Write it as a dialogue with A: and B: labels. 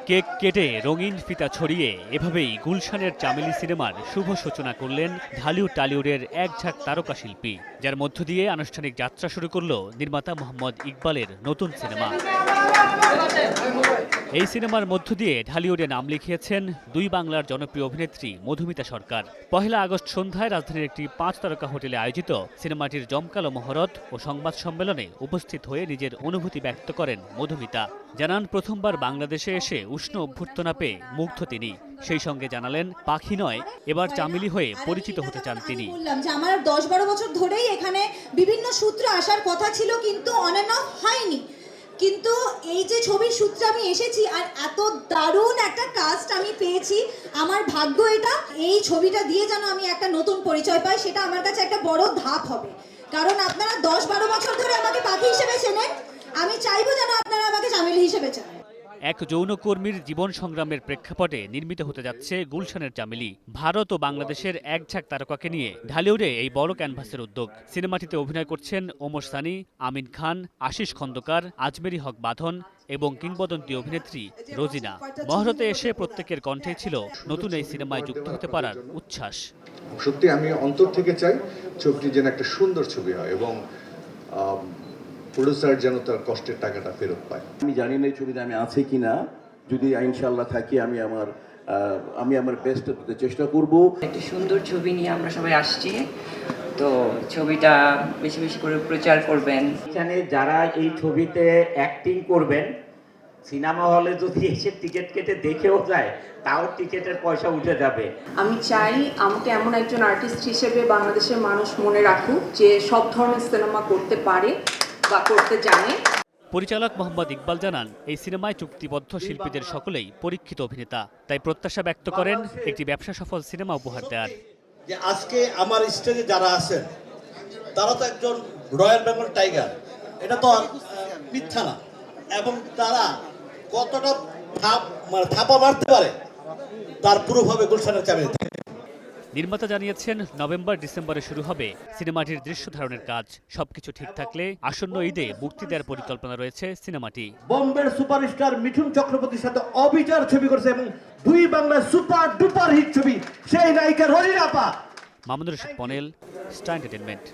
A: Cake কেটে রঙিন ফিতা ছড়িয়ে এভাবেই গুলশানের চামেলি সিনেমার শুভ সূচনা করলেন ঢালিউড টালিউডের এক ঝাঁক তারকা শিল্পী, যার মধ্য দিয়ে আনুষ্ঠানিক যাত্রা শুরু করল নির্মাতা মোহাম্মদ ইকবালের নতুন সিনেমা। এই সিনেমার মধ্য দিয়ে ঢালিউডে নাম লিখিয়েছেন দুই বাংলার জনপ্রিয় অভিনেত্রী মধুমিতা সরকার। ১ আগস্ট সন্ধ্যায় রাজধানীর একটি ৫ তারকা হোটেলে আয়োজিত সিনেমাটির জমকালো মহরত ও সংবাদ সম্মেলনে উপস্থিত হয়ে নিজের অনুভূতি ব্যক্ত করেন মধুমিতা। জানান, প্রথমবার বাংলাদেশে এসে উষ্ণ অভ্যর্থনা পেয়ে মুগ্ধ তিনি। সেই সঙ্গে জানালেন, পাখি নয়, এবার চামেলি হয়ে পরিচিত হতে চান তিনি।
B: আমার ১০-১২ বছর ধরেই এখানে বিভিন্ন সূত্রে আসার কথা ছিল, কিন্তু অন এন্ড অফ হয়নি। কিন্তু এই যে ছবির সূত্রে আমি এসেছি আর এত দারুণ একটা কাস্ট আমি পেয়েছি, আমার ভাগ্য এটা। এই ছবিটা দিয়ে যেন আমি একটা নতুন পরিচয় পাই, সেটা আমার কাছে একটা বড় ধাপ হবে। কারণ আপনারা ১০-১২ বছর ধরে আমাকে পাখি হিসেবে চেনেন, আমি চাইবো যেন আপনারা আমাকে চামেলি হিসেবে চেনেন।
A: এক যৌনকর্মীর জীবন সংগ্রামের প্রেক্ষাপটে নির্মিত হতে যাচ্ছে গুলশানের চামেলি। ভারত ও বাংলাদেশের এক ঝাঁক তারকাকে নিয়ে ঢালিউডে এই বড় ক্যানভাসের উদ্যোগ। সিনেমাটিতে অভিনয় করছেন ওমর সানি, আমিন খান, আশিস খন্দকার, আজমেরি হক বাঁধন এবং কিংবদন্তি অভিনেত্রী রোজিনা। মহরতে এসে প্রত্যেকের কণ্ঠে ছিল নতুন এই সিনেমায় যুক্ত হতে পারার উচ্ছ্বাস।
C: সত্যি আমি অন্তর থেকে চাই ছবিটি যেন একটা সুন্দর ছবি হয় এবং প্রোডিউসার যেন তার কষ্টের টাকাটা ফেরত পায়।
D: আমি জানি না এই ছবিতে আমি আছি কিনা, যদি ইনশাআল্লাহ থাকি আমি আমার বেস্ট দিতে চেষ্টা করব।
E: একটা সুন্দর ছবি নিয়ে আমরা সবাই আসছি, তো ছবিটা বেশি বেশি করে প্রচার করবেন।
F: এখানে যারা এই ছবিতে অ্যাক্টিং করবেন, সিনেমা হলে যদি এসে টিকিট কেটে দেখেও যায়, তাও টিকিটের পয়সা উঠে যাবে।
G: আমি চাই আমাকে এমন একজন আর্টিস্ট হিসেবে বাংলাদেশের মানুষ মনে রাখুক, যে সব ধরনের সিনেমা করতে পারে বা করতে জানে।
A: পরিচালক মোহাম্মদ ইকবাল জানান, এই সিনেমায় চুক্তিবদ্ধ শিল্পীদের সকলেই পরীক্ষিত অভিনেতা। তাই প্রত্যাশা ব্যক্ত করেন একটি ব্যবসা সফল সিনেমা উপহার দেওয়ার।
H: যে আজকে আমার স্টেজে যারা আছেন তারা তো একজন রয়্যাল বেঙ্গল টাইগার, এটা তো মিথ্যা না। এবং তারা কতটা থাপা মারতে পারে তার পুরোভাবে গুলশানের চামেলি।
A: নির্মাতা জানিয়েছেন, নভেম্বর-ডিসেম্বরে শুরু হবে সিনেমাটির দৃশ্য ধারণের কাজ। সবকিছু ঠিক থাকলে আসন্ন ঈদে মুক্তি দেওয়ার পরিকল্পনা রয়েছে সিনেমাটি।
H: বোম্বের সুপারস্টার মিঠুন চক্রবর্তীর সাথে অবিচার ছবি করেছে এবং দুই বাংলার সুপার ডুপার হিট ছবি, সেই নায়িকা রোজিনা আপা।
A: মামুনুর রশিদ পনেল, স্টার এন্টারটেইনমেন্ট।